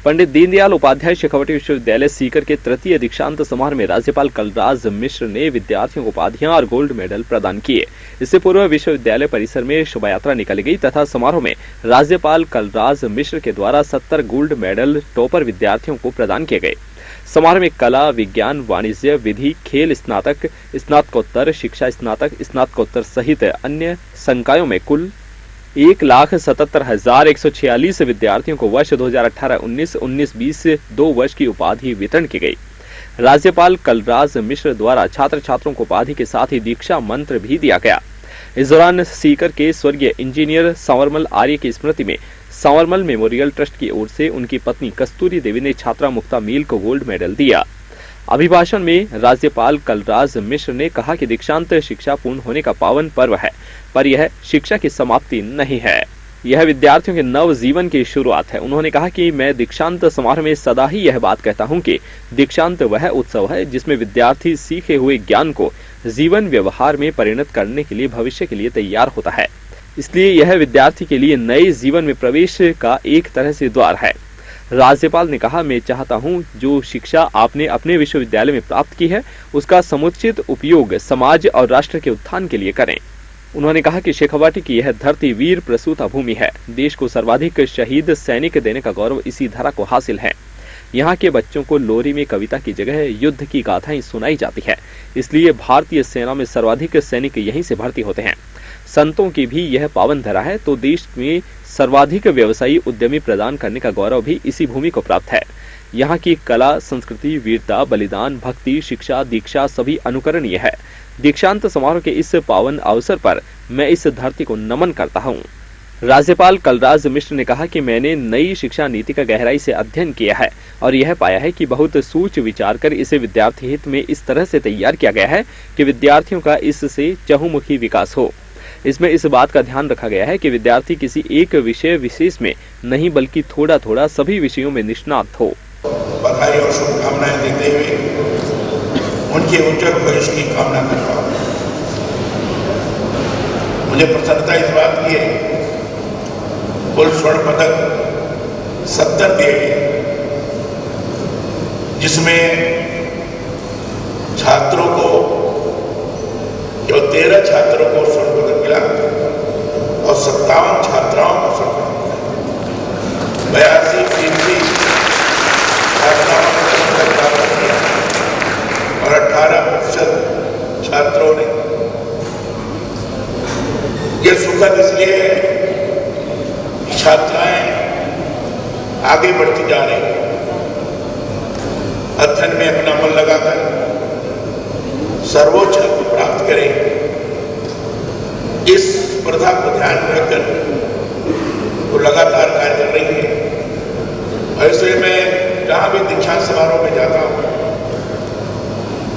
पंडित दीनदयाल उपाध्याय शेखावटी विश्वविद्यालय सीकर के तृतीय दीक्षांत समारोह में राज्यपाल कलराज मिश्र ने विद्यार्थियों को उपाधियां और गोल्ड मेडल प्रदान किए। इससे पूर्व विश्वविद्यालय परिसर में शोभा यात्रा निकाली गई तथा समारोह में राज्यपाल कलराज मिश्र के द्वारा 70 गोल्ड मेडल टॉपर विद्यार्थियों को प्रदान किए गए। समारोह में कला, विज्ञान, वाणिज्य, विधि, खेल स्नातक, स्नातकोत्तर, शिक्षा स्नातक, स्नातकोत्तर सहित अन्य संकायों में कुल 1,77,146 विद्यार्थियों को वर्ष 2018-19, 19-20 2 वर्ष की उपाधि वितरण की गई। राज्यपाल कलराज मिश्र द्वारा छात्र छात्रों को उपाधि के साथ ही दीक्षा मंत्र भी दिया गया। इस दौरान सीकर के स्वर्गीय इंजीनियर संवरमल आर्य की स्मृति में संवरमल मेमोरियल ट्रस्ट की ओर से उनकी पत्नी कस्तूरी देवी ने छात्रा मुक्ता मील को गोल्ड मेडल दिया। अभिभाषण में राज्यपाल कलराज मिश्र ने कहा कि दीक्षांत शिक्षा पूर्ण होने का पावन पर्व है, पर यह शिक्षा की समाप्ति नहीं है, यह विद्यार्थियों के नव जीवन की शुरुआत है। उन्होंने कहा कि मैं दीक्षांत समारोह में सदा ही यह बात कहता हूं कि दीक्षांत वह उत्सव है जिसमें विद्यार्थी सीखे हुए ज्ञान को जीवन व्यवहार में परिणत करने के लिए भविष्य के लिए तैयार होता है। इसलिए यह विद्यार्थी के लिए नए जीवन में प्रवेश का एक तरह से द्वार है। राज्यपाल ने कहा, मैं चाहता हूं जो शिक्षा आपने अपने विश्वविद्यालय में प्राप्त की है उसका समुचित उपयोग समाज और राष्ट्र के उत्थान के लिए करें। उन्होंने कहा कि शेखावाटी की यह धरती वीर प्रसूता भूमि है। देश को सर्वाधिक शहीद सैनिक देने का गौरव इसी धरा को हासिल है। यहाँ के बच्चों को लोरी में कविता की जगह युद्ध की गाथाएं सुनाई जाती है। इसलिए भारतीय सेना में सर्वाधिक सैनिक यहीं से भर्ती होते हैं। संतों की भी यह पावन धरा है, तो देश में सर्वाधिक व्यवसायी उद्यमी प्रदान करने का गौरव भी इसी भूमि को प्राप्त है। यहाँ की कला, संस्कृति, वीरता, बलिदान, भक्ति, शिक्षा, दीक्षा सभी अनुकरणीय है। दीक्षांत समारोह के इस पावन अवसर पर मैं इस धरती को नमन करता हूँ। राज्यपाल कलराज मिश्र ने कहा कि मैंने नई शिक्षा नीति का गहराई से अध्ययन किया है और यह पाया है कि बहुत सोच विचार कर इसे विद्यार्थी हित में इस तरह से तैयार किया गया है कि विद्यार्थियों का इससे चहुमुखी विकास हो। इसमें इस बात का ध्यान रखा गया है कि विद्यार्थी किसी एक विषय विशेष में नहीं बल्कि थोड़ा थोड़ा सभी विषयों में निष्णात हो। बधाई और शुभकामनाएं देते हुए उनके उज्जवल भविष्य की कामना करता हूँ। मुझे प्रसन्नता इस बात की है, कुल स्वर्ण पदक 70 दिए गए, जिसमें छात्रों को जो 13 छात्रों को स्वर्ण पदक मिला और 57 छात्राओं को स्वर्ण पदक मिला। 82 फीसदी छात्राओं ने स्वर्ण पदक प्राप्त किया और 18% छात्रों ने। यह सुखद इसलिए है कि छात्राएं आगे बढ़ती जा रही हैं, अध्ययन में अपना मन लगाकर सर्वोच्च अंक प्राप्त करें। इस स्पर्धा को ध्यान में रखकर वो लगातार कार्य कर रही है। ऐसे में जहां भी दीक्षांत समारोह में जाता हूं,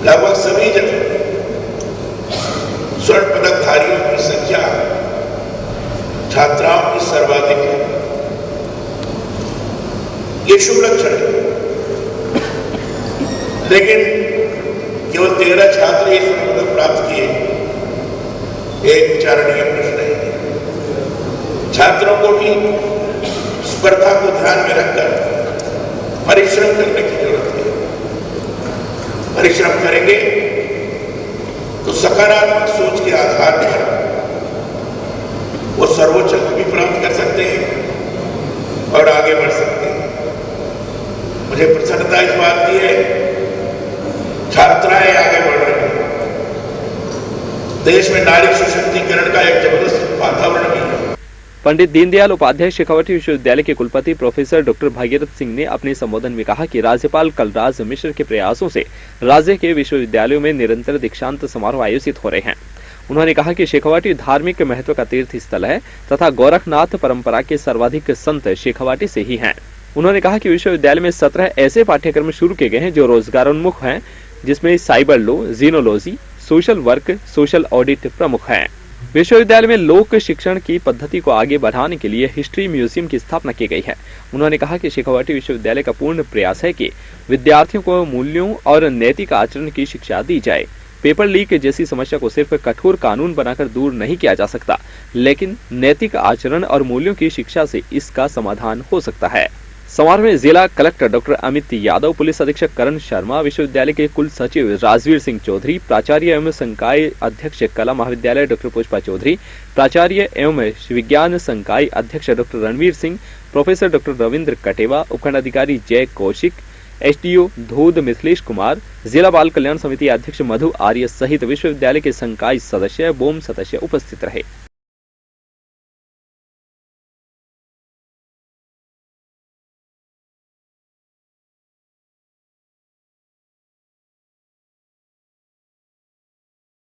लगभग सभी जगह स्वर्ण पदकधारियों की संख्या छात्राओं की सर्वाधिक है। ये शुभ लक्षण है, लेकिन केवल 13 छात्र ये स्वर्ण पदक प्राप्त किए, एक विचारणीय प्रश्न है। छात्रों को भी स्पर्धा को ध्यान में रखकर परिश्रम करने की जरूरत है। परिश्रम करेंगे तो सकारात्मक सोच के आधार पर वो सर्वोच्च अंक भी प्राप्त कर सकते हैं और आगे बढ़ सकते हैं। मुझे प्रसन्नता इस बात की है, छात्राएं आगे बढ़ रही हैं। देश में नारी सशक्तिकरण का एक जबरदस्त वातावरण भी है। पंडित दीनदयाल उपाध्याय शेखावटी विश्वविद्यालय के कुलपति प्रोफेसर डॉक्टर भागीरथ सिंह ने अपने संबोधन में कहा कि राज्यपाल कलराज मिश्र के प्रयासों से राज्य के विश्वविद्यालयों में निरंतर दीक्षांत समारोह आयोजित हो रहे हैं। उन्होंने कहा कि शेखावाटी धार्मिक महत्व का तीर्थ स्थल है तथा गोरखनाथ परंपरा के सर्वाधिक संत शेखावाटी से ही हैं। उन्होंने कहा कि विश्वविद्यालय में 17 ऐसे पाठ्यक्रम शुरू किए गए हैं जो रोजगारोन्मुख हैं, जिसमें cyber law, genealogy, social work, social audit प्रमुख हैं। विश्वविद्यालय में लोक शिक्षण की पद्धति को आगे बढ़ाने के लिए हिस्ट्री म्यूजियम की स्थापना की गई है। उन्होंने कहा कि शेखावाटी विश्वविद्यालय का पूर्ण प्रयास है कि विद्यार्थियों को मूल्यों और नैतिक आचरण की शिक्षा दी जाए। पेपर लीक जैसी समस्या को सिर्फ कठोर कानून बनाकर दूर नहीं किया जा सकता, लेकिन नैतिक आचरण और मूल्यों की शिक्षा से इसका समाधान हो सकता है। समारोह में जिला collector doctor Amit Yadav, police अधीक्षक करण शर्मा, विश्वविद्यालय के कुल सचिव राजवीर सिंह चौधरी, प्राचार्य एवं संकाय अध्यक्ष कला महाविद्यालय डॉक्टर पुष्पा चौधरी, प्राचार्य एवं विज्ञान संकाय अध्यक्ष doctor Ranveer Singh, professor doctor Ravindra Kateva, उपखंडाधिकारी जय कौशिक, एसडीओ धूद मिथिलेश कुमार, जिला बाल कल्याण समिति अध्यक्ष मधु आर्य सहित विश्वविद्यालय के संकाय सदस्य एवं सदस्य उपस्थित रहे।